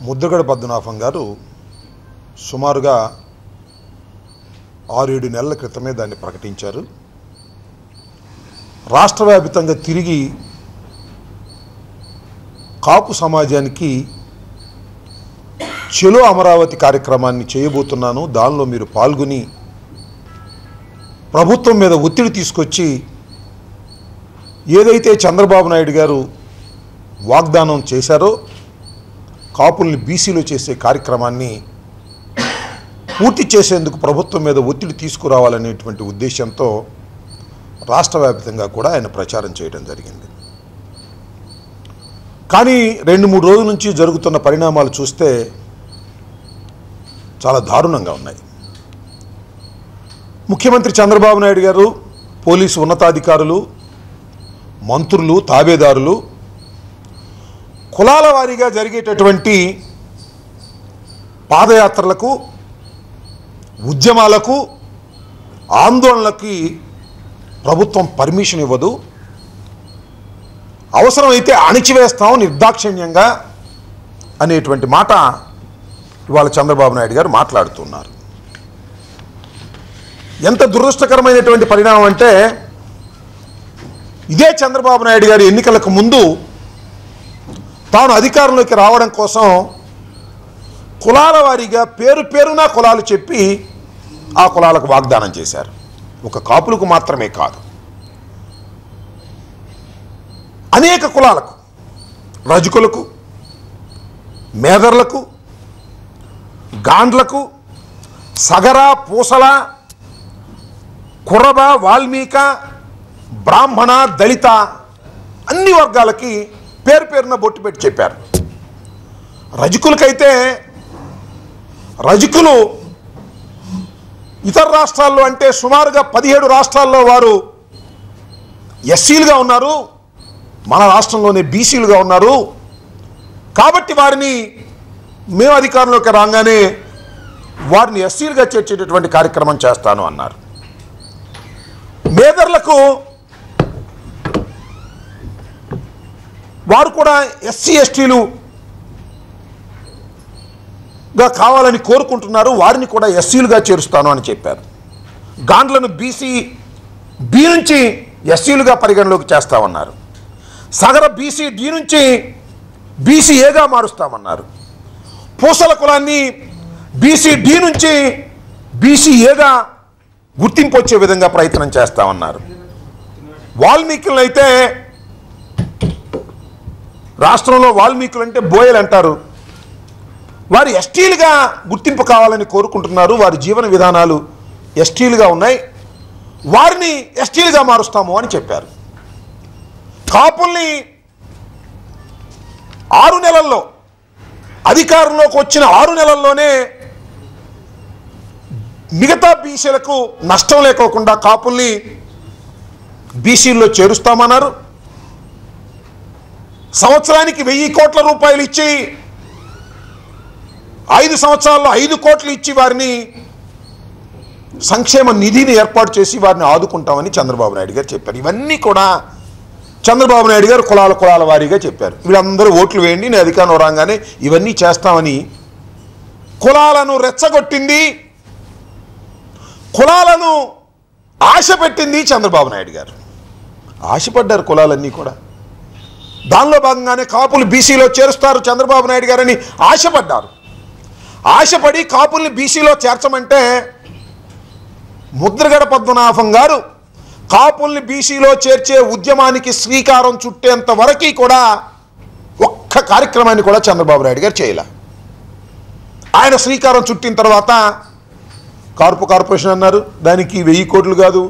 ముద్రగడ పద్మనాభం గారు సుమారుగా 6-7 నెలల క్రితమే దాన్ని ప్రకటించారు. రాష్ట్రవ్యాప్తంగా తిరిగి కాపు సమాజానికి చెలో అమరావతి కార్యక్రమాన్ని చేయబోతున్నాను, దానిలో మీరు పాల్గొని ప్రభుత్వం మీద ఒత్తిడి తీసుకొచ్చి ఏదైతే చంద్రబాబు నాయుడు గారు వాగ్దానం చేశారో కాపుల్ని బీసీలో చేసే కార్యక్రమాన్ని పూర్తి చేసేందుకు ప్రభుత్వం మీద ఒత్తిడి తీసుకురావాలనేటువంటి ఉద్దేశంతో రాష్ట్ర వ్యాప్తంగా కూడా ఆయన ప్రచారం చేయడం జరిగింది. కానీ 2-3 రోజుల నుంచి జరుగుతున్న పరిణామాలు చూస్తే చాలా దారుణంగా ఉన్నాయి. ముఖ్యమంత్రి చంద్రబాబు నాయుడు గారు, పోలీసు ఉన్నతాధికారులు, మంత్రులు, తాబేదారులు కులాల వారీగా జరిగేటటువంటి పాదయాత్రలకు, ఉద్యమాలకు, ఆందోళనలకి ప్రభుత్వం పర్మిషన్ ఇవ్వదు, అవసరమైతే అణిచివేస్తాం నిర్దాక్షిణ్యంగా అనేటువంటి మాట ఇవాళ చంద్రబాబు నాయుడు గారు మాట్లాడుతున్నారు. ఎంత దురదృష్టకరమైనటువంటి పరిణామం అంటే, ఇదే చంద్రబాబు నాయుడు గారు ఎన్నికలకు ముందు తాను అధికారంలోకి రావడం కోసం కులాల వారీగా పేరున కులాలు చెప్పి ఆ కులాలకు వాగ్దానం చేశారు. ఒక కాపులకు మాత్రమే కాదు, అనేక కులాలకు, రజకులకు, మేదర్లకు, గాండ్లకు, సగర, పూసల, కురబ, వాల్మీక, బ్రాహ్మణ, దళిత అన్ని వర్గాలకి పేరున బొట్టు పెట్టి చెప్పారు. రజకులకైతే రజకులు ఇతర రాష్ట్రాల్లో అంటే సుమారుగా 17 రాష్ట్రాల్లో వారు ఎస్సీలుగా ఉన్నారు, మన రాష్ట్రంలోనే బీసీలుగా ఉన్నారు, కాబట్టి వారిని మేము అధికారంలోకి రాగానే వారిని ఎస్సీలుగా చేర్చేటటువంటి కార్యక్రమం చేస్తాను అన్నారు. మేదర్లకు వారు కూడా ఎస్సీ ఎస్టీలుగా కావాలని కోరుకుంటున్నారు, వారిని కూడా ఎస్సీలుగా చేరుస్తాను అని చెప్పారు. గాండ్లను బి నుంచి ఎస్సీలుగా పరిగణలోకి చేస్తామన్నారు. సగర బీసీ డి నుంచి బీసీఏగా మారుస్తామన్నారు. పూసల కులాన్ని బీసీ డి నుంచి బీసీఏగా గుర్తింపు వచ్చే విధంగా ప్రయత్నం చేస్తామన్నారు. వాల్మీకులను అయితే రాష్ట్రంలో వాల్మీకులు అంటే బోయలు అంటారు, వారు ఎస్టీలుగా గుర్తింపు కావాలని కోరుకుంటున్నారు, వారి జీవన విధానాలు ఎస్టీలుగా ఉన్నాయి, వారిని ఎస్టీలుగా మారుస్తాము అని చెప్పారు. కాపుల్ని 6 నెలల్లో అధికారంలోకి వచ్చిన 6 నెలల్లోనే మిగతా బీసీలకు నష్టం లేకోకుండా కాపుల్ని బీసీల్లో చేరుస్తామన్నారు. సంవత్సరానికి 1000 కోట్ల రూపాయలు ఇచ్చి 5 సంవత్సరాల్లో 5 కోట్లు ఇచ్చి వారిని సంక్షేమ నిధిని ఏర్పాటు చేసి వారిని ఆదుకుంటామని చంద్రబాబు నాయుడు గారు చెప్పారు. ఇవన్నీ కూడా చంద్రబాబు నాయుడు గారు కులాల వారీగా చెప్పారు. వీళ్ళందరూ ఓట్లు వేయండి, నేను అధికారంలో రాగానే ఇవన్నీ చేస్తామని కులాలను రెచ్చగొట్టింది, కులాలను ఆశ పెట్టింది చంద్రబాబు నాయుడు గారు. ఆశపడ్డారు కులాలన్నీ కూడా. దానిలో భాగంగానే కాపులు బీసీలో చేరుస్తారు చంద్రబాబు నాయుడు గారని ఆశపడ్డారు. ఆశపడి కాపుల్ని బీసీలో చేర్చమంటే ముద్రగడ పద్మనాభం గారు కాపుల్ని బీసీలో చేర్చే ఉద్యమానికి శ్రీకారం చుట్టేంత వరకు కూడా ఒక్క కార్యక్రమాన్ని కూడా చంద్రబాబు నాయుడు గారు చేయలే. ఆయన శ్రీకారం చుట్టిన తర్వాత కార్పొరేషన్ అన్నారు, దానికి 1000 కోట్లు కాదు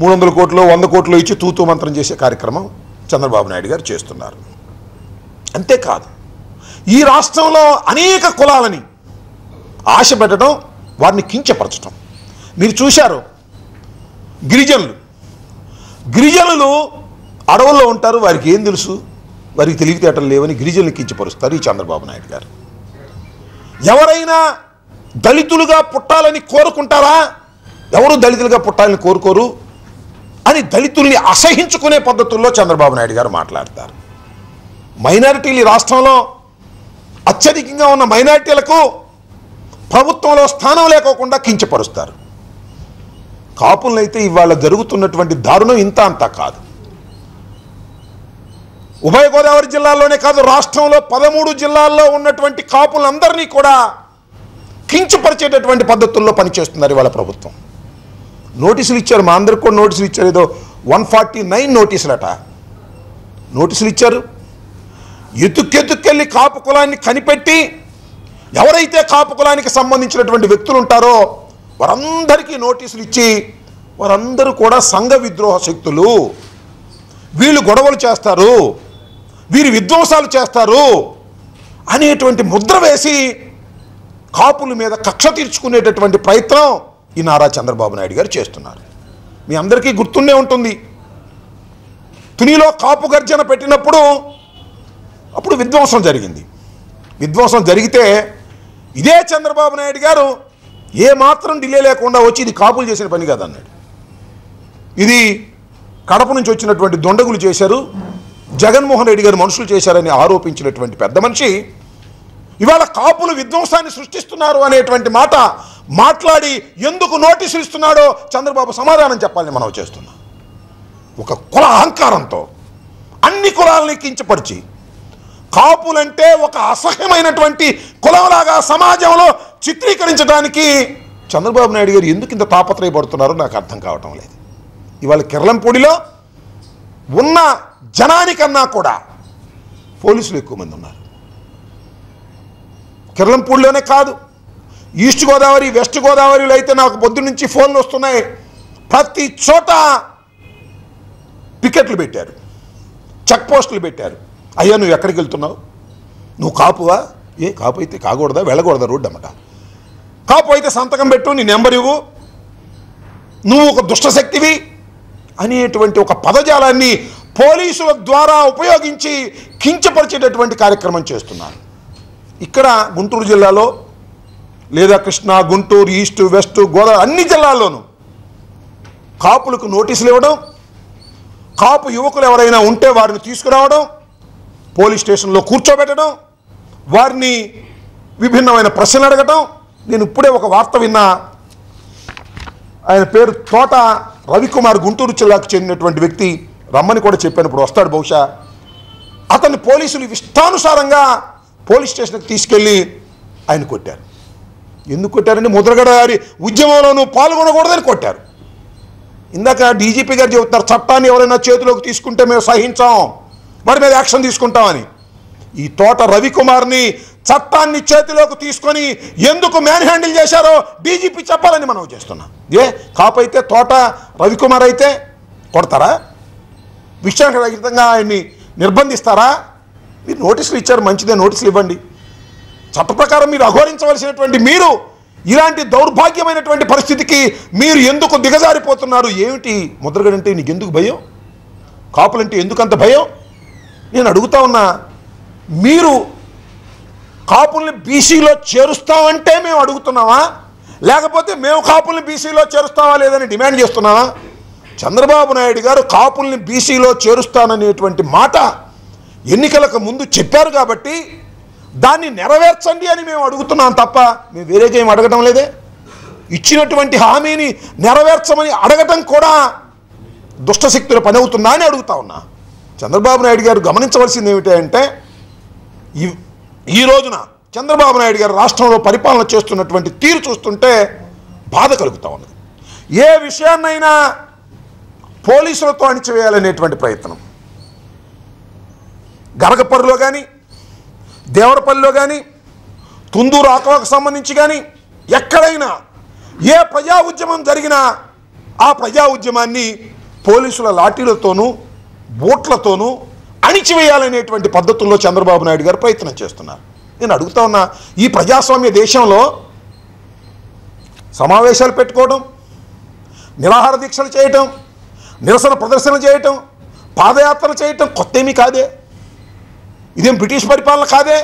300 కోట్లు 100 కోట్లు ఇచ్చి తూతూ మంత్రం చేసే కార్యక్రమం చంద్రబాబు నాయుడు గారు చేస్తున్నారు. అంతేకాదు, ఈ రాష్ట్రంలో అనేక కులాలని ఆశ పెట్టడం, వారిని కించపరచడం మీరు చూశారు. గిరిజనులు అడవుల్లో ఉంటారు, వారికి ఏం తెలుసు, వారికి తెలివితేటలు లేవని గిరిజనులు కించపరుస్తారు ఈ చంద్రబాబు నాయుడు గారు. ఎవరైనా దళితులుగా పుట్టాలని కోరుకుంటారా? ఎవరు దళితులుగా పుట్టాలని కోరుకోరు అని దళితుల్ని అసహించుకునే పద్ధతుల్లో చంద్రబాబు నాయుడు గారు మాట్లాడతారు. మైనారిటీలు రాష్ట్రంలో అత్యధికంగా ఉన్న మైనారిటీలకు ప్రభుత్వంలో స్థానం లేకోకుండా కించపరుస్తారు. కాపులనైతే ఇవాళ జరుగుతున్నటువంటి దారుణం ఇంత అంతా కాదు. ఉభయ గోదావరి జిల్లాల్లోనే కాదు, రాష్ట్రంలో 13 జిల్లాల్లో ఉన్నటువంటి కాపులందరినీ కూడా కించపరిచేటటువంటి పద్ధతుల్లో పనిచేస్తున్నారు ఇవాళ ప్రభుత్వం. నోటీసులు ఇచ్చారు, మా అందరికి కూడా నోటీసులు ఇచ్చారు. ఏదో 149 నోటీసులట నోటీసులు ఇచ్చారు. ఎత్తుకెళ్ళి కాపు కులాన్ని కనిపెట్టి ఎవరైతే కాపు కులానికి సంబంధించినటువంటి వ్యక్తులు ఉంటారో వారందరికీ నోటీసులు ఇచ్చి, వారందరూ కూడా సంఘ విద్రోహ శక్తులు, వీళ్ళు గొడవలు చేస్తారు, వీరు విధ్వంసాలు చేస్తారు అనేటువంటి ముద్ర వేసి కాపుల మీద కక్ష తీర్చుకునేటటువంటి ప్రయత్నం ఈ నారా చంద్రబాబు నాయుడు గారు చేస్తున్నారు. మీ అందరికీ గుర్తుండే ఉంటుంది, తునిలో కాపు గర్జన పెట్టినప్పుడు అప్పుడు విధ్వంసం జరిగింది. విధ్వంసం జరిగితే ఇదే చంద్రబాబు నాయుడు గారు ఏమాత్రం డిలే లేకుండా వచ్చి ఇది కాపులు చేసిన పని కాదన్నాడు. ఇది కడప నుంచి వచ్చినటువంటి దొండగులు చేశారు, జగన్మోహన్ రెడ్డి గారు మనుషులు చేశారని ఆరోపించినటువంటి పెద్ద మనిషి ఇవాళ కాపులు విధ్వంసాన్ని సృష్టిస్తున్నారు అనేటువంటి మాట మాట్లాడి ఎందుకు నోటీసులు ఇస్తున్నాడో చంద్రబాబు సమాధానం చెప్పాలని మనం చేస్తున్నాం. ఒక కుల అహంకారంతో అన్ని కులాలని కించపరిచి కాపులంటే ఒక అసహ్యమైనటువంటి కులంలాగా సమాజంలో చిత్రీకరించడానికి చంద్రబాబు నాయుడు గారు ఎందుకు ఇంత తాపత్రయపడుతున్నారో నాకు అర్థం కావటం లేదు. ఇవాళ కిర్లంపూడిలో ఉన్న జనానికన్నా కూడా పోలీసులు ఎక్కువ మంది ఉన్నారు. కిర్లంపూడిలోనే కాదు, ఈస్ట్ గోదావరి, వెస్ట్ గోదావరిలో అయితే నాకు పొద్దు నుంచి ఫోన్లు వస్తున్నాయి. ప్రతి చోట పికెట్లు పెట్టారు, చెక్ పోస్టులు పెట్టారు. అయ్యా నువ్వు ఎక్కడికి వెళ్తున్నావు, నువ్వు కాపువా, ఏ కాపు అయితే కాకూడదా, వెళ్ళకూడదా రోడ్డు అమ్మట, కాపు అయితే సంతకం పెట్టు, నీ నెంబర్ ఇవ్వు, నువ్వు ఒక దుష్టశక్తివి అనేటువంటి ఒక పదజాలాన్ని పోలీసుల ద్వారా ఉపయోగించి కించపరిచేటటువంటి కార్యక్రమం చేస్తున్నారు. ఇక్కడ గుంటూరు జిల్లాలో లేదా కృష్ణా, గుంటూరు, ఈస్ట్, వెస్ట్, గోదావరి అన్ని జిల్లాల్లోనూ కాపులకు నోటీసులు ఇవ్వడం, కాపు యువకులు ఎవరైనా ఉంటే వారిని తీసుకురావడం, పోలీస్ స్టేషన్లో కూర్చోబెట్టడం, వారిని విభిన్నమైన ప్రశ్నలు అడగటం. నేను ఇప్పుడే ఒక వార్త విన్నా, ఆయన పేరు తోట రవికుమార్, గుంటూరు జిల్లాకు చెందినటువంటి వ్యక్తి, రమ్మని కూడా చెప్పాను, ఇప్పుడు వస్తాడు బహుశా. అతన్ని పోలీసులు ఇష్టానుసారంగా పోలీస్ స్టేషన్కి తీసుకెళ్ళి ఆయన కొట్టారు. ఎందుకు కొట్టారంటే ముద్రగడ గారి ఉద్యమంలోనూ పాల్గొనకూడదని కొట్టారు. ఇందాక డీజీపీ గారు చెబుతారు, చట్టాన్ని ఎవరైనా చేతిలోకి తీసుకుంటే మేము సహించాం, వారి మీద యాక్షన్ తీసుకుంటామని. ఈ తోట రవికుమార్ని చట్టాన్ని చేతిలోకి తీసుకొని ఎందుకు మ్యాన్ హ్యాండిల్ చేశారో డీజీపీ చెప్పాలని మనం చేస్తున్నాం. ఏ కాపు అయితే తోట రవికుమార్ అయితే కొడతారా, విషయంగా ఆయన్ని నిర్బంధిస్తారా? మీరు నోటీసులు ఇచ్చారు, మంచిదే, నోటీసులు ఇవ్వండి. చట్ట ప్రకారం మీరు అఘోరించవలసినటువంటి మీరు ఇలాంటి దౌర్భాగ్యమైనటువంటి పరిస్థితికి మీరు ఎందుకు దిగజారిపోతున్నారు? ఏమిటి ముద్రగడంటే నీకు ఎందుకు భయం, కాపులంటే ఎందుకంత భయం? నేను అడుగుతా ఉన్నా, మీరు కాపుల్ని బీసీలో చేరుస్తామంటే మేము అడుగుతున్నావా, లేకపోతే మేము కాపుల్ని బీసీలో చేరుస్తావా లేదని డిమాండ్ చేస్తున్నావా? చంద్రబాబు నాయుడు గారు కాపుల్ని బీసీలో చేరుస్తాననేటువంటి మాట ఎన్నికలకు ముందు చెప్పారు కాబట్టి దాన్ని నెరవేర్చండి అని మేము అడుగుతున్నాం తప్ప మేము వేరేగా ఏం అడగటం లేదే. ఇచ్చినటువంటి హామీని నెరవేర్చమని అడగటం కూడా దుష్టశక్తుల పని అవుతుందా అని అడుగుతా ఉన్నా. చంద్రబాబు నాయుడు గారు గమనించవలసింది ఏమిటంటే, ఈ రోజున చంద్రబాబు నాయుడు గారు రాష్ట్రంలో పరిపాలన చేస్తున్నటువంటి తీరు చూస్తుంటే బాధ కలుగుతూ ఉన్నది. ఏ విషయాన్నైనా పోలీసులతో అణిచివేయాలనేటువంటి ప్రయత్నం, గరగపర్రులో కానీ, దేవరపల్లిలో కానీ, తుందూరు ఆక్వాకు సంబంధించి కానీ ఎక్కడైనా ఏ ప్రజా ఉద్యమం జరిగినా ఆ ప్రజా ఉద్యమాన్ని పోలీసుల లాఠీలతోనూ బోట్లతోనూ అణిచివేయాలనేటువంటి పద్ధతుల్లో చంద్రబాబు నాయుడు గారు ప్రయత్నం చేస్తున్నారు. నేను అడుగుతా ఉన్నా, ఈ ప్రజాస్వామ్య దేశంలో సమావేశాలు పెట్టుకోవడం, నిరాహార దీక్షలు చేయటం, నిరసన ప్రదర్శనలు చేయటం, పాదయాత్రలు చేయటం కొత్త ఏమీ కాదే. ఇదేం బ్రిటిష్ పరిపాలన కాదే,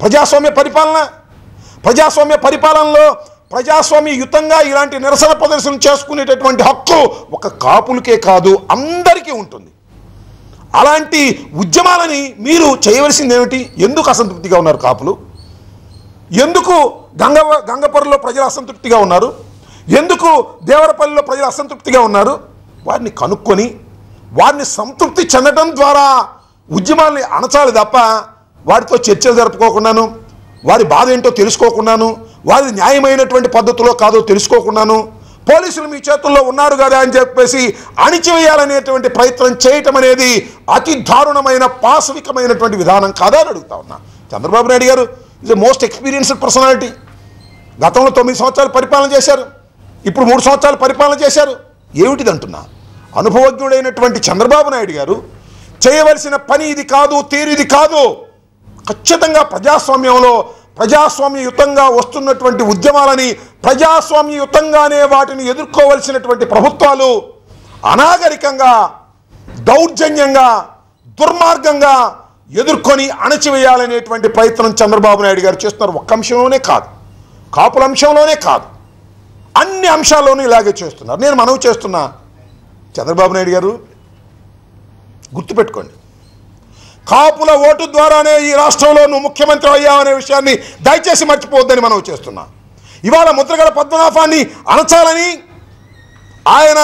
ప్రజాస్వామ్య పరిపాలన. ప్రజాస్వామ్య పరిపాలనలో ప్రజాస్వామ్యయుతంగా ఇలాంటి నిరసన ప్రదర్శనలు చేసుకునేటటువంటి హక్కు ఒక కాపులకే కాదు అందరికీ ఉంటుంది. అలాంటి ఉద్యమాలని మీరు చేయవలసింది ఏమిటి? ఎందుకు అసంతృప్తిగా ఉన్నారు కాపులు? ఎందుకు గంగపర్రులో ప్రజలు అసంతృప్తిగా ఉన్నారు? ఎందుకు దేవరపల్లిలో ప్రజలు అసంతృప్తిగా ఉన్నారు? వారిని కనుక్కొని వారిని సంతృప్తి చెందడం ద్వారా ఉద్యమాల్ని అణచాలి తప్ప వారితో చర్చలు జరుపుకోకుండాను, వారి బాధ ఏంటో తెలుసుకోకుండాను, వారి న్యాయమైనటువంటి పద్ధతిలో కాదో తెలుసుకోకుండాను, పోలీసులు మీ చేతుల్లో ఉన్నారు కదా అని చెప్పేసి అణిచివేయాలనేటువంటి ప్రయత్నం చేయటం అనేది అతి దారుణమైన పాశవికమైనటువంటి విధానం కాదా అని అడుగుతా ఉన్నా. చంద్రబాబు నాయుడు గారు is a most experienced personality. గతంలో 9 సంవత్సరాలు పరిపాలన చేశారు, ఇప్పుడు 3 సంవత్సరాలు పరిపాలన చేశారు. ఏమిటిదంటున్నా? అనుభవజ్ఞుడైనటువంటి చంద్రబాబు నాయుడు గారు చేయవలసిన పని ఇది కాదు, తీరిది కాదు. ఖచ్చితంగా ప్రజాస్వామ్యంలో ప్రజాస్వామ్యయుతంగా వస్తున్నటువంటి ఉద్యమాలని ప్రజాస్వామ్యయుతంగానే వాటిని ఎదుర్కోవలసినటువంటి ప్రభుత్వాలు అనాగరికంగా, దౌర్జన్యంగా, దుర్మార్గంగా ఎదుర్కొని అణచివేయాలనేటువంటి ప్రయత్నం చంద్రబాబు నాయుడు గారు చేస్తున్నారు. ఒక్క అంశంలోనే కాదు, కాపుల అంశంలోనే కాదు, అన్ని అంశాల్లోనూ ఇలాగే చేస్తున్నారు. నేను మనవి చేస్తున్నా, చంద్రబాబు నాయుడు గారు గుర్తుపెట్టుకోండి, కాపుల ఓటు ద్వారానే ఈ రాష్ట్రంలో నువ్వు ముఖ్యమంత్రి అయ్యావనే విషయాన్ని దయచేసి మర్చిపోవద్దని మనవి చేస్తున్నా. ఇవాళ ముద్రగడ పద్మనాభాన్ని అణచాలని ఆయన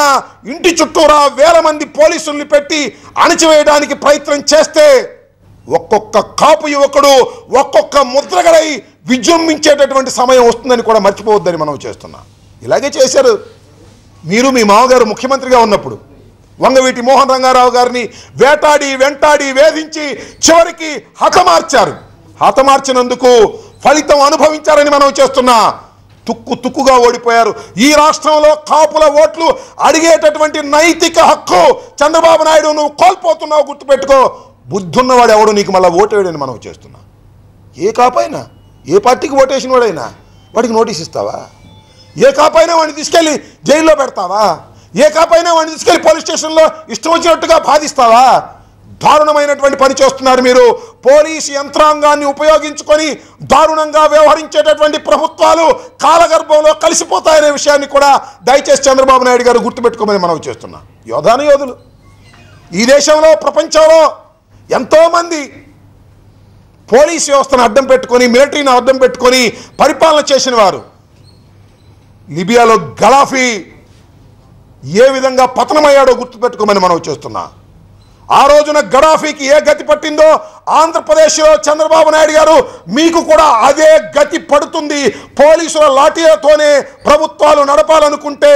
ఇంటి చుట్టూరా వేల మంది పోలీసుల్ని పెట్టి అణచివేయడానికి ప్రయత్నం చేస్తే ఒక్కొక్క కాపు యువకుడు ఒక్కొక్క ముద్రగడై విజృంభించేటటువంటి సమయం వస్తుందని కూడా మర్చిపోవద్దని మనవి చేస్తున్నా. ఇలాగే చేశారు మీరు మీ మామగారు ముఖ్యమంత్రిగా ఉన్నప్పుడు. వంగవీటి మోహన్ రంగారావు గారిని వేటాడి వెంటాడి వేధించి చివరికి హతమార్చారు. హతమార్చినందుకు ఫలితం అనుభవించారని మనం చేస్తున్నా. తుక్కుగా ఓడిపోయారు. ఈ రాష్ట్రంలో కాపుల ఓట్లు అడిగేటటువంటి నైతిక హక్కు చంద్రబాబు నాయుడు నువ్వు కోల్పోతున్నావు, గుర్తుపెట్టుకో. బుద్ధున్నవాడు ఎవడు నీకు మళ్ళీ ఓటు వేయడని మనం చేస్తున్నా. ఏ కాపైనా, ఏ పార్టీకి ఓటేసిన వాడైనా వాడికి నోటీస్ ఇస్తావా? ఏ కాపైనా వాడిని తీసుకెళ్ళి జైల్లో పెడతావా? ఏ కాపైనా వాడిని తీసుకెళ్ళి పోలీస్ స్టేషన్లో ఇష్టం వచ్చినట్టుగా బాధిస్తావా? దారుణమైనటువంటి పని చేస్తున్నారు మీరు. పోలీసు యంత్రాంగాన్ని ఉపయోగించుకొని దారుణంగా వ్యవహరించేటటువంటి ప్రభుత్వాలు కాలగర్భంలో కలిసిపోతాయనే విషయాన్ని కూడా దయచేసి చంద్రబాబు నాయుడు గారు గుర్తుపెట్టుకోమని మనం చేస్తున్నా. యోధులు ఈ దేశంలో, ప్రపంచంలో ఎంతోమంది పోలీస్ వ్యవస్థను అడ్డం పెట్టుకొని, మిలిటరీని అడ్డం పెట్టుకొని పరిపాలన చేసిన వారు. లిబియాలో గడాఫీ ఏ విధంగా పతనమయ్యాడో గుర్తుపెట్టుకోమని మనం చేస్తున్నా. ఆ రోజున గడాఫీకి ఏ గతి పట్టిందో ఆంధ్రప్రదేశ్లో చంద్రబాబు నాయుడు గారు మీకు కూడా అదే గతి పడుతుంది. పోలీసుల లాఠీలతోనే ప్రభుత్వాలు నడపాలనుకుంటే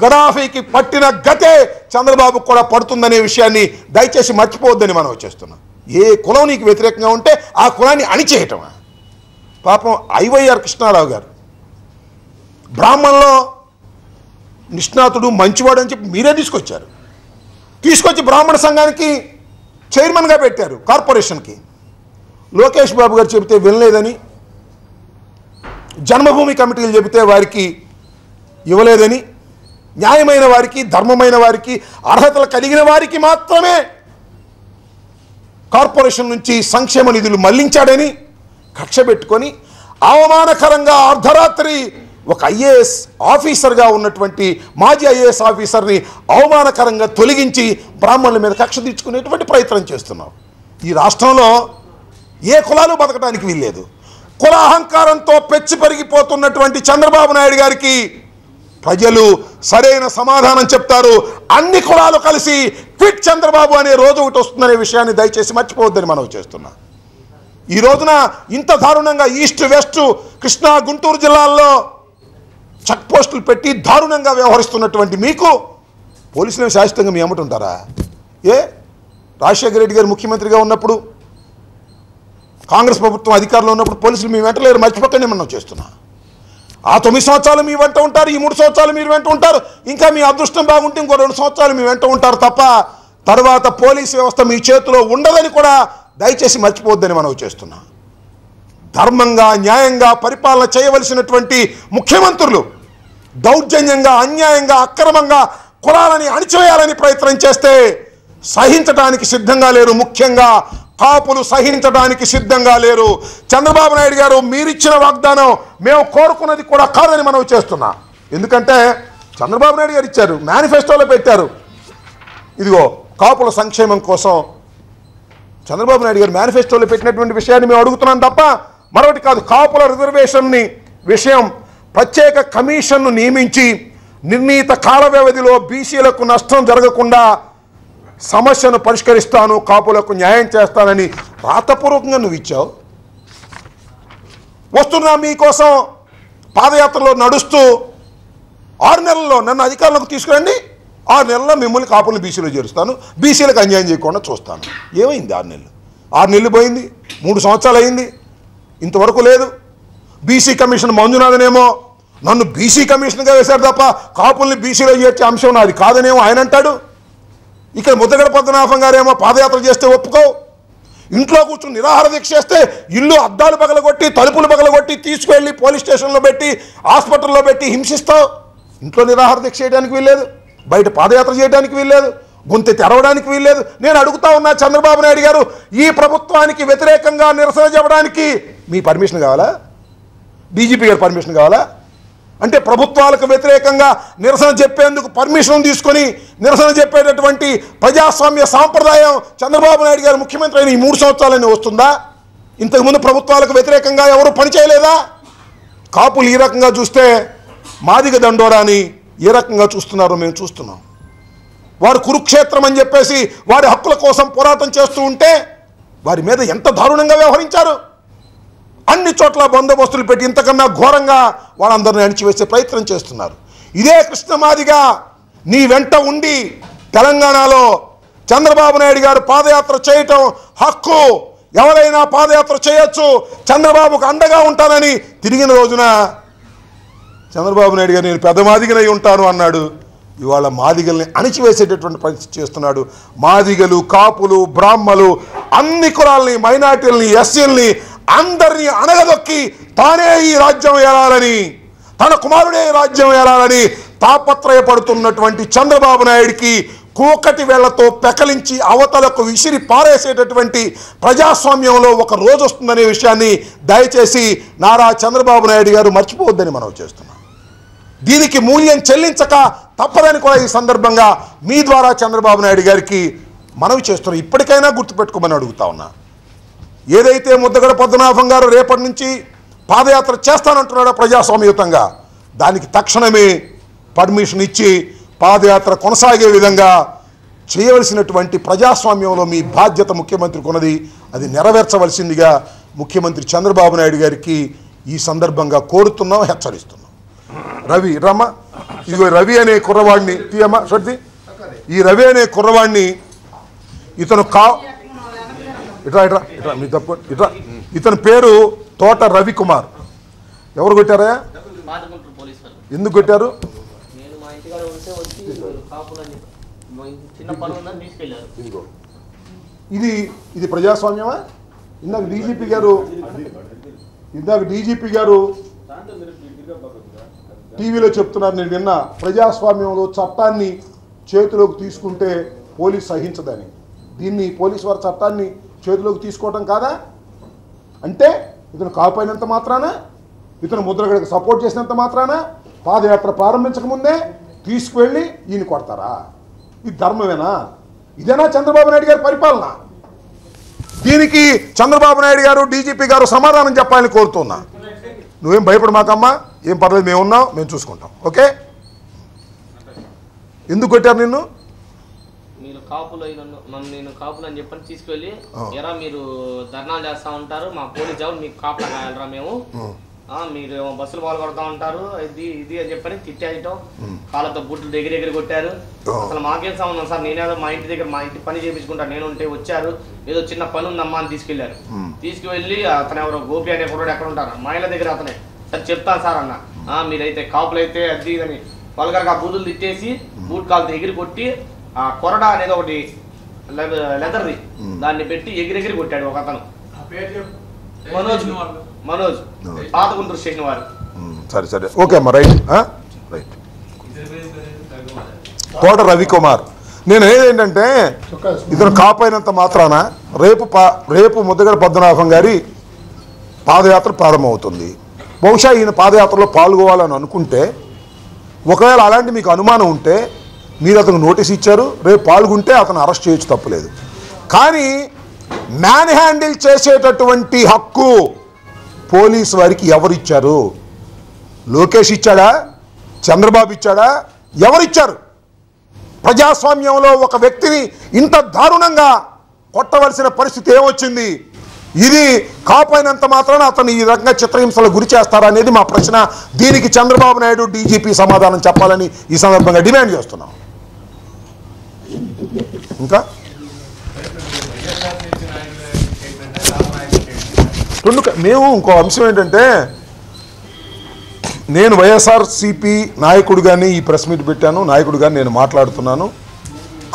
గడాఫీకి పట్టిన గతే చంద్రబాబుకు కూడా పడుతుందనే విషయాన్ని దయచేసి మర్చిపోవద్దని మనం చేస్తున్నాం. ఏ కులం నీకు వ్యతిరేకంగా ఉంటే ఆ కులాన్ని అణిచేయటం. పాపం ఐవైఆర్ కృష్ణారావు గారు బ్రాహ్మణులో నిష్ణాతుడు, మంచివాడు అని చెప్పి మీరే తీసుకొచ్చి బ్రాహ్మణ సంఘానికి చైర్మన్గా పెట్టారు, కార్పొరేషన్కి. లోకేష్ బాబు గారు చెబితే వినలేదని, జన్మభూమి కమిటీలు చెబితే వారికి ఇవ్వలేదని, న్యాయమైన వారికి, ధర్మమైన వారికి, అర్హతలు కలిగిన వారికి మాత్రమే కార్పొరేషన్ నుంచి సంక్షేమ నిధులు మళ్లించాడని కక్ష పెట్టుకొని అవమానకరంగా అర్ధరాత్రి ఒక ఐఏఎస్ ఆఫీసర్గా ఉన్నటువంటి మాజీ ఐఏఎస్ ఆఫీసర్ని అవమానకరంగా తొలగించి బ్రాహ్మణుల మీద కక్ష తీర్చుకునేటువంటి ప్రయత్నం చేస్తున్నాం. ఈ రాష్ట్రంలో ఏ కులాలు బతకడానికి వీల్లేదు. కుల అహంకారంతో పెచ్చి పెరిగిపోతున్నటువంటి చంద్రబాబు నాయుడు గారికి ప్రజలు సరైన సమాధానం చెప్తారు. అన్ని కులాలు కలిసి క్విట్ చంద్రబాబు అనే రోజు ఒకటి వస్తుందనే విషయాన్ని దయచేసి మర్చిపోవద్దని మనం చేస్తున్నా. ఈ రోజున ఇంత దారుణంగా ఈస్ట్ వెస్ట్ కృష్ణా గుంటూరు జిల్లాల్లో చెక్ పోస్టులు పెట్టి దారుణంగా వ్యవహరిస్తున్నటువంటి మీకు పోలీసులు శాశ్వతంగా మీ అమ్మట ఉంటారా? రాజశేఖర రెడ్డి గారు ముఖ్యమంత్రిగా ఉన్నప్పుడు, కాంగ్రెస్ ప్రభుత్వం అధికారంలో ఉన్నప్పుడు పోలీసులు మీ వెంట లేరు, మర్చిపోకండి మనం చేస్తున్నా. ఆ 9 సంవత్సరాలు మీ వెంట ఉంటారు, ఈ 3 సంవత్సరాలు మీరు వెంట ఉంటారు, ఇంకా మీ అదృష్టం బాగుంటే ఇంకో 2 సంవత్సరాలు మీ వెంట ఉంటారు తప్ప తర్వాత పోలీసు వ్యవస్థ మీ చేతిలో ఉండదని కూడా దయచేసి మర్చిపోవద్దని మనం చేస్తున్నా. ధర్మంగా, న్యాయంగా పరిపాలన చేయవలసినటువంటి ముఖ్యమంత్రులు దౌర్జన్యంగా, అన్యాయంగా, అక్రమంగా కులాలని అణిచివేయాలని ప్రయత్నం చేస్తే సహించడానికి సిద్ధంగా లేరు. ముఖ్యంగా కాపులు సహించడానికి సిద్ధంగా లేరు. చంద్రబాబు నాయుడు గారు మీరిచ్చిన వాగ్దానం మేము కోరుకున్నది కూడా కాదని మనం చేస్తున్నా. ఎందుకంటే చంద్రబాబు నాయుడు గారు ఇచ్చారు, మేనిఫెస్టోలో పెట్టారు, ఇదిగో కాపుల సంక్షేమం కోసం చంద్రబాబు నాయుడు గారు మేనిఫెస్టోలో పెట్టినటువంటి విషయాన్ని మేము అడుగుతున్నాం తప్ప మరొకటి కాదు. కాపుల రిజర్వేషన్ని విషయం ప్రత్యేక కమిషన్ను నియమించి నిర్ణీత కాల వ్యవధిలో బీసీలకు నష్టం జరగకుండా సమస్యను పరిష్కరిస్తాను, కాపులకు న్యాయం చేస్తానని రాతపూర్వకంగా నువ్వు ఇచ్చావు. వస్తున్నా మీకోసం పాదయాత్రలో నడుస్తూ 6 నెలల్లో నన్ను అధికారంలోకి తీసుకురండి, 6 నెలల్లో మిమ్మల్ని కాపులను బీసీలో చేరుస్తాను, బీసీలకు అన్యాయం చేయకుండా చూస్తాను. ఏమైంది 6 నెలలు? 6 నెలలు పోయింది, 3 సంవత్సరాలు అయింది, ఇంతవరకు లేదు. బీసీ కమిషన్ మంజునాథనేమో నన్ను బీసీ కమిషన్గా వేశారు తప్ప కాపుల్ని బీసీలో చేర్చే అంశం నాది కాదనేమో ఆయన అంటాడు. ఇక్కడ ముద్దగడ పద్మనాభం గారేమో పాదయాత్ర చేస్తే ఒప్పుకోవు, ఇంట్లో కూర్చుని నిరాహార దీక్ష చేస్తే ఇల్లు అద్దాలు పగలగొట్టి తలుపులు పగలగొట్టి తీసుకువెళ్ళి పోలీస్ స్టేషన్లో పెట్టి హాస్పిటల్లో పెట్టి హింసిస్తావు. ఇంట్లో నిరాహార దీక్ష చేయడానికి వీల్లేదు, బయట పాదయాత్ర చేయడానికి వీల్లేదు, గొంతె తెరవడానికి వీల్లేదు. నేను అడుగుతా ఉన్నా చంద్రబాబు నాయుడు గారు, ఈ ప్రభుత్వానికి వ్యతిరేకంగా నిరసన చెప్పడానికి మీ పర్మిషన్ కావాలా? డీజీపీ గారు పర్మిషన్ కావాలా? అంటే ప్రభుత్వాలకు వ్యతిరేకంగా నిరసన చెప్పేందుకు పర్మిషన్ తీసుకొని నిరసన చెప్పేటటువంటి ప్రజాస్వామ్య సాంప్రదాయం చంద్రబాబు నాయుడు గారు ముఖ్యమంత్రి అయిన ఈ 3 సంవత్సరాలనే వస్తుందా? ఇంతకుముందు ప్రభుత్వాలకు వ్యతిరేకంగా ఎవరు పనిచేయలేదా? కాపులు ఈ రకంగా చూస్తే మాదిగ దండోరాని ఏ రకంగా చూస్తున్నారో మేము చూస్తున్నాం. వారు కురుక్షేత్రం అని చెప్పేసి వారి హక్కుల కోసం పోరాటం చేస్తూ ఉంటే వారి మీద ఎంత దారుణంగా వ్యవహరించారు. అన్ని చోట్ల బందోబస్తులు పెట్టి ఇంతకన్నా ఘోరంగా వాళ్ళందరినీ అణిచివేసే ప్రయత్నం చేస్తున్నారు. ఇదే కృష్ణమాదిగా నీ వెంట ఉండి తెలంగాణలో చంద్రబాబు నాయుడు గారు పాదయాత్ర చేయటం హక్కు, ఎవరైనా పాదయాత్ర చేయొచ్చు, చంద్రబాబుకు అండగా ఉంటానని తిరిగిన రోజున చంద్రబాబు నాయుడు గారు నేను పెద్ద మాదిగనై ఉంటాను అన్నాడు. ఇవాళ మాదిగల్ని అణిచివేసేటటువంటి పరిస్థితి చేస్తున్నాడు. మాదిగలు, కాపులు, బ్రాహ్మలు, అన్ని కులాలని, మైనార్టీలని, ఎస్సీలని అందరినీ అణగదొక్కి తానే ఈ రాజ్యం ఏలాలని, తన కుమారుడే రాజ్యం ఏలాలని తాపత్రయపడుతున్నటువంటి చంద్రబాబు నాయుడికి కూకటి వేళ్లతో పెకలించి అవతలకు విసిరి పారేసేటటువంటి ప్రజాస్వామ్యంలో ఒక రోజు వస్తుందనే విషయాన్ని దయచేసి నారా చంద్రబాబు నాయుడు గారు మర్చిపోవద్దని మనం చేస్తున్నాం. దీనికి మూల్యం చెల్లించక తప్పదని కూడా ఈ సందర్భంగా మీ ద్వారా చంద్రబాబు నాయుడు గారికి మనవి చేస్తున్నాం. ఇప్పటికైనా గుర్తుపెట్టుకోమని అడుగుతా ఉన్నా. ఏదైతే ముద్దగడ పద్మనాభం గారు రేపటి నుంచి పాదయాత్ర చేస్తానంటున్నాడో ప్రజాస్వామ్యయుతంగా, దానికి తక్షణమే పర్మిషన్ ఇచ్చి పాదయాత్ర కొనసాగే విధంగా చేయవలసినటువంటి ప్రజాస్వామ్యంలో మీ బాధ్యత ముఖ్యమంత్రికి ఉన్నది. అది నెరవేర్చవలసిందిగా ముఖ్యమంత్రి చంద్రబాబు నాయుడు గారికి ఈ సందర్భంగా కోరుతున్నాం, హెచ్చరిస్తున్నాం. రవి రమ్మ, ఇదిగో రవి అనే కుర్రవాడిని తీయమ్మ సర్ది. ఈ రవి అనే కుర్రవాడిని ఇతను ఇట్రా ఇట్రా ఇట్రా మీ తప్పు ఇట్రా. ఇతని పేరు తోట రవికుమార్. ఎవరు కొట్టారా? ఎందుకు కొట్టారు? ఇది ప్రజాస్వామ్యమా? ఇందాక డీజీపీ గారు టీవీలో చెప్తున్నారు, నేను విన్నా. ప్రజాస్వామ్యంలో చట్టాన్ని చేతిలోకి తీసుకుంటే పోలీస్ సహించదని. దీన్ని పోలీసు వారి చట్టాన్ని చేతిలోకి తీసుకోవటం కాదా? అంటే ఇతను కాపాయినంత మాత్రాన, ఇతను ముద్రగడకు సపోర్ట్ చేసినంత మాత్రాన పాదయాత్ర ప్రారంభించకముందే తీసుకువెళ్ళి ఈయన కొడతారా? ఇది ధర్మమేనా? ఇదేనా చంద్రబాబు నాయుడు గారి పరిపాలన? దీనికి చంద్రబాబు నాయుడు గారు, డీజీపీ గారు సమాధానం చెప్పాలని కోరుతున్నా. నువ్వేం భయపడమాకమ్మా, ఏం పర్లేదు, మేము ఉన్నాం, మేము చూసుకుంటాం. ఓకే? ఎందుకు కొట్టారు నిన్ను? మీరు కాపులు నేను కాపులు అని చెప్పని తీసుకెళ్ళి ఎరా మీరు ధర్నాలు చేస్తా ఉంటారు, మా పోలీస్ జవాబు మీకు కాపులా కాయాలరా మేము, మీరు బస్సులు పాల్గొడతా ఉంటారు, ఇది అని చెప్పని తిట్టేయటం, కాళ్ళతో బుట్లు దగ్గర కొట్టారు. అసలు మాకేం సంబంధం సార్, నేనేదో మా ఇంటి పని చేయించుకుంటా, నేను ఉంటే వచ్చారు, ఏదో చిన్న పని ఉందమ్మా అని తీసుకెళ్లారు. తీసుకువెళ్ళి అతను ఎవరో గోపి అనే కుర్రాడు ఎక్కడ ఉంటారు మహిళ దగ్గర, అతనే సార్ చెప్తాను సార్ అన్న, మీరైతే కాపులైతే అది ఇదని వల్గర్గా బూతులు తిట్టేసి బూట్ కాళ్ళతో ఎగిరి కొట్టి ఆ కొరడా అనేది ఒకటి లెదర్ది దాన్ని పెట్టి ఎగిరెగిరి కొట్టాడు ఒక అతను. మనోజ్ పాత గుంటూరు స్టేషన్ వారు. సరే సరే ఓకే అమ్మా, రైట్ రైట్. తోట రవికుమార్. నేను ఏదేంటంటే ఇతను కాపాయినంత మాత్రాన రేపు ముద్దగడ పద్మనాభం గారి పాదయాత్ర ప్రారంభమవుతుంది. బహుశా ఈయన పాదయాత్రలో పాల్గొవాలని అనుకుంటే, ఒకవేళ అలాంటి మీకు అనుమానం ఉంటే మీరు అతను నోటీస్ ఇచ్చారు, రేపు పాల్గొంటే అతను అరెస్ట్ చేయొచ్చు, తప్పులేదు. కానీ మ్యాన్ హ్యాండిల్ చేసేటటువంటి హక్కు పోలీసు వారికి ఎవరిచ్చారు? లోకేష్ ఇచ్చాడా? చంద్రబాబు ఇచ్చాడా? ఎవరిచ్చారు? ప్రజాస్వామ్యంలో ఒక వ్యక్తిని ఇంత దారుణంగా కొట్టవలసిన పరిస్థితి ఏమొచ్చింది? ఇది కాపైనంత మాత్రాన అతను ఈ రకంగా చిత్రహింసలకు గురి చేస్తారా అనేది మా ప్రశ్న. దీనికి చంద్రబాబు నాయుడు డీజీపీ సమాధానం చెప్పాలని ఈ సందర్భంగా డిమాండ్ చేస్తున్నాం. ఇంకా మేము ఇంకో అంశం ఏంటంటే, నేను వైఎస్ఆర్సీపీ నాయకుడిగానే ఈ ప్రెస్ మీట్ పెట్టాను, నాయకుడిగానే నేను మాట్లాడుతున్నాను.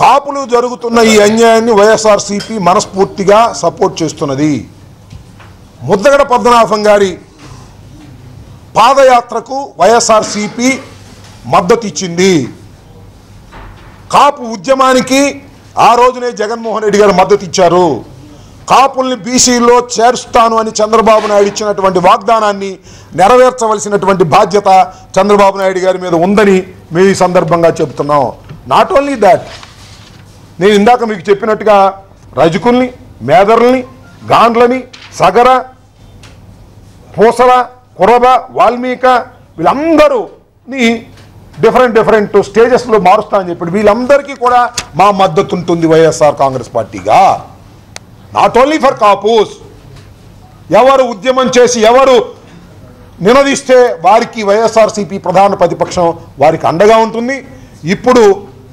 కాపులు జరుగుతున్న ఈ అన్యాయాన్ని వైఎస్ఆర్సీపీ మనస్ఫూర్తిగా సపోర్ట్ చేస్తున్నది. ముద్దగడ పద్మనాభం గారి పాదయాత్రకు వైఎస్ఆర్సీపీ మద్దతు ఇచ్చింది. కాపు ఉద్యమానికి ఆ రోజునే జగన్మోహన్ రెడ్డి గారు మద్దతు ఇచ్చారు. కాపుల్ని బీసీలో చేర్చుతాను అని చంద్రబాబు నాయుడు ఇచ్చినటువంటి వాగ్దానాన్ని నెరవేర్చవలసినటువంటి బాధ్యత చంద్రబాబు నాయుడు గారి మీద ఉందని మేము ఈ సందర్భంగా చెబుతున్నాం. నాట్ ఓన్లీ దాట్, నేను ఇందాక మీకు చెప్పినట్టుగా రజకుల్ని, మేదరుల్ని, గాండ్లని, సగర, పూసల, కురబ, వాల్మీక వీళ్ళందరూని డిఫరెంట్ స్టేజెస్లో మారుస్తా అని చెప్పి వీళ్ళందరికీ కూడా మా మద్దతు ఉంటుంది వైఎస్ఆర్ కాంగ్రెస్ పార్టీగా. Not only for Kapus. ఎవరు ఉద్యమం చేసి ఎవరు నినదిస్తే వారికి వైఎస్ఆర్సీపీ ప్రధాన ప్రతిపక్షం వారికి అండగా ఉంటుంది. ఇప్పుడు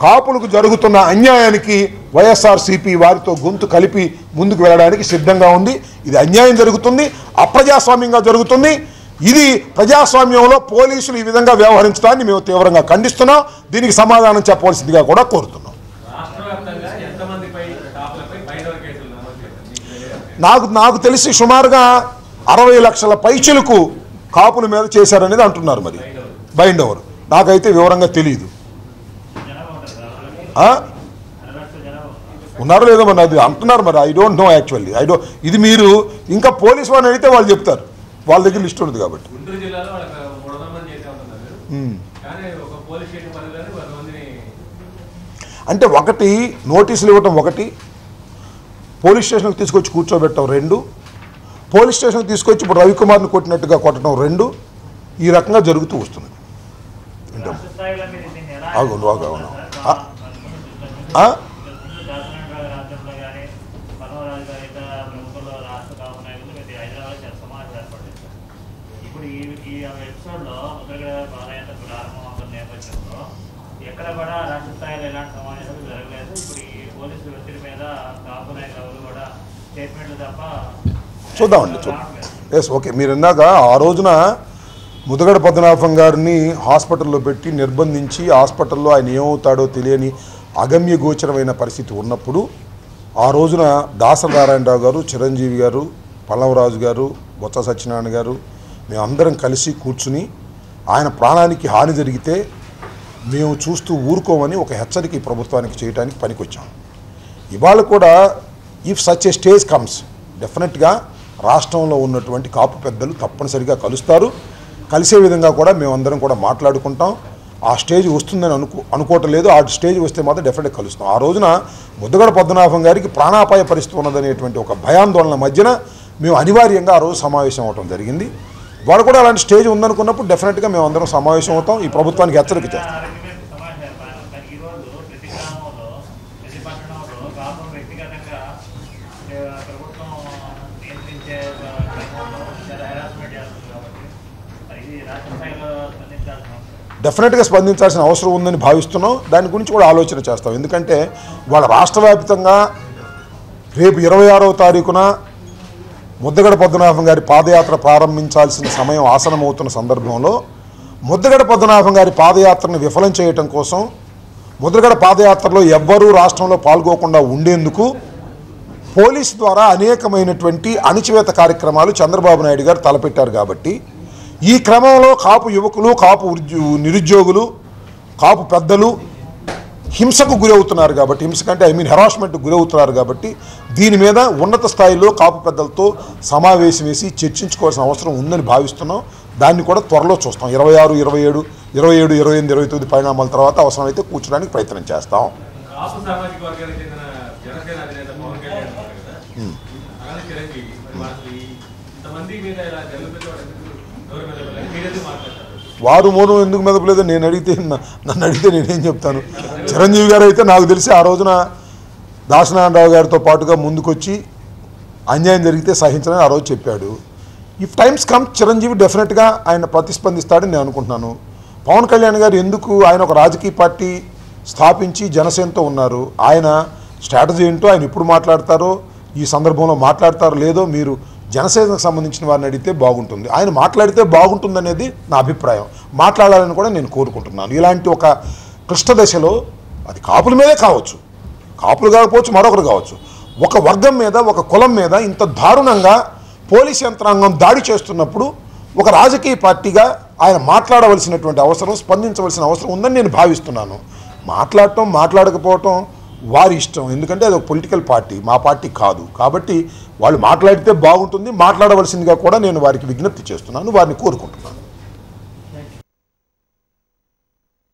కాపులకు జరుగుతున్న అన్యాయానికి వైఎస్ఆర్సీపీ వారితో గొంతు కలిపి ముందుకు వెళ్ళడానికి సిద్ధంగా ఉంది. ఇది అన్యాయం జరుగుతుంది, అప్రజాస్వామ్యంగా జరుగుతుంది. ఇది ప్రజాస్వామ్యంలో పోలీసులు ఈ విధంగా వ్యవహరించడాన్ని మేము తీవ్రంగా ఖండిస్తున్నాం. దీనికి సమాధానం చెప్పవలసిందిగా కూడా కోరుతున్నాం. నాకు తెలిసి సుమారుగా 60 లక్షల పైచిలకు కాపుల మీద చేశారనేది అంటున్నారు. మరి బైండ్ ఓవర్ నాకైతే వివరంగా తెలియదు. ఉన్నారో లేదో మరి అది అంటున్నారు. మరి ఐ డోంట్ నో యాక్చువల్లీ. ఇది మీరు ఇంకా పోలీసు వారిని అడిగితే వాళ్ళు చెప్తారు, వాళ్ళ దగ్గర లిస్ట్ ఉంది కాబట్టి. అంటే ఒకటి నోటీసులు ఇవ్వటం, ఒకటి పోలీస్ స్టేషన్కి తీసుకొచ్చి కూర్చోబెట్టడం, 2 పోలీస్ స్టేషన్కి తీసుకొచ్చి ఇప్పుడు రవికుమార్ని కొట్టినట్టుగా కొట్టడం, 2 ఈ రకంగా జరుగుతూ వస్తున్నది. అవును. చూద్దామండి. Yes, okay. మీరు ఇందాక ఆ రోజున ముద్దగడ పద్మనాభం గారిని హాస్పిటల్లో పెట్టి నిర్బంధించి హాస్పిటల్లో ఆయన ఏమవుతాడో తెలియని అగమ్య గోచరమైన పరిస్థితి ఉన్నప్పుడు ఆ రోజున దాసరి నారాయణరావు గారు, చిరంజీవి గారు, పల్లవరాజు గారు, బొత్స సత్యనారాయణ గారు మేమందరం కలిసి కూర్చుని ఆయన ప్రాణానికి హాని జరిగితే మేము చూస్తూ ఊరుకోమని ఒక హెచ్చరిక ఈ ప్రభుత్వానికి చేయడానికి పనికొచ్చాం. ఇవాళ కూడా if such a stage comes, డెఫినెట్గా రాష్ట్రంలో ఉన్నటువంటి కాపు పెద్దలు తప్పనిసరిగా కలుస్తారు. కలిసే విధంగా కూడా మేమందరం కూడా మాట్లాడుకుంటాం. ఆ స్టేజ్ వస్తుందని అనుకోవటం లేదు. ఆ స్టేజ్ వస్తే మాత్రం డెఫినెట్గా కలుస్తాం. ఆ రోజున ముద్దగడ పద్మనాభం గారికి ప్రాణాపాయ పరిస్థితి ఉన్నదనేటువంటి ఒక భయాందోళన మధ్యన మేము అనివార్యంగా ఆ రోజు సమావేశం అవటం జరిగింది. వాళ్ళు కూడా అలాంటి స్టేజ్ ఉందనుకున్నప్పుడు డెఫినెట్గా మేము అందరం సమావేశం అవుతాం. ఈ ప్రభుత్వానికి హెచ్చరిక చేస్తాం. డెఫినెట్గా స్పందించాల్సిన అవసరం ఉందని భావిస్తున్నాం. దాని గురించి కూడా ఆలోచన చేస్తాం. ఎందుకంటే వాళ్ళ రాష్ట్ర వ్యాప్తంగా రేపు 26వ తారీఖున ముద్దగడ పద్మనాభం గారి పాదయాత్ర ప్రారంభించాల్సిన సమయం ఆసనమవుతున్న సందర్భంలో ముద్దగడ పద్మనాభం గారి పాదయాత్రను విఫలం చేయటం కోసం, ముద్దగడ పాదయాత్రలో ఎవ్వరూ రాష్ట్రంలో పాల్గొకుండా ఉండేందుకు పోలీసు ద్వారా అనేకమైనటువంటి అణిచివేత కార్యక్రమాలు చంద్రబాబు నాయుడు గారు తలపెట్టారు. కాబట్టి ఈ క్రమంలో కాపు యువకులు, కాపు నిరుద్యోగులు, కాపు పెద్దలు హింసకు గురవుతున్నారు. కాబట్టి హింస కంటే హెరాస్మెంట్కు గురవుతున్నారు. కాబట్టి దీని మీద ఉన్నత స్థాయిలో కాపు పెద్దలతో సమావేశం వేసి చర్చించుకోవాల్సిన అవసరం ఉందని భావిస్తున్నాం. దాన్ని కూడా త్వరలో చూస్తాం. 26, 27, 27, 28, 29 పరిణామాల తర్వాత అవసరమైతే కూర్చోడానికి ప్రయత్నం చేస్తాం. వారు మౌనం ఎందుకు మెదపలేదో నన్ను అడిగితే నేనేం చెప్తాను. చిరంజీవి గారు అయితే నాకు తెలిసి ఆ రోజున దాసనారాయణరావు గారితో పాటుగా ముందుకొచ్చి అన్యాయం జరిగితే సహించని ఆ రోజు చెప్పాడు. ఇఫ్ టైమ్స్ కమ్ చిరంజీవి డెఫినెట్గా ఆయన ప్రతిస్పందిస్తాడని నేను అనుకుంటున్నాను. పవన్ కళ్యాణ్ గారు ఎందుకు ఆయన ఒక రాజకీయ పార్టీ స్థాపించి జనసేనతో ఉన్నారు. ఆయన స్ట్రాటజీ ఏంటో ఆయన ఎప్పుడు మాట్లాడతారో, ఈ సందర్భంలో మాట్లాడతారో లేదో మీరు జనసేనకు సంబంధించిన వారిని అడిగితే బాగుంటుంది. ఆయన మాట్లాడితే బాగుంటుంది అనేది నా అభిప్రాయం. మాట్లాడాలని కూడా నేను కోరుకుంటున్నాను. ఇలాంటి ఒక క్లిష్ట దశలో అది కాపుల మీదే కావచ్చు, కాపులు కాకపోవచ్చు, మరొకరు కావచ్చు, ఒక వర్గం మీద ఒక కులం మీద ఇంత దారుణంగా పోలీస్ యంత్రాంగం దాడి చేస్తున్నప్పుడు ఒక రాజకీయ పార్టీగా ఆయన మాట్లాడవలసినటువంటి అవసరం, స్పందించవలసిన అవసరం ఉందని నేను భావిస్తున్నాను. మాట్లాడటం మాట్లాడకపోవటం వారి ఇష్టం, ఎందుకంటే అది ఒక పొలిటికల్ పార్టీ, మా పార్టీ కాదు. కాబట్టి వాళ్ళు మాట్లాడితే బాగుంటుంది, మాట్లాడవలసిందిగా కూడా నేను వారికి విజ్ఞప్తి చేస్తున్నాను, వారిని కోరుకుంటున్నాను.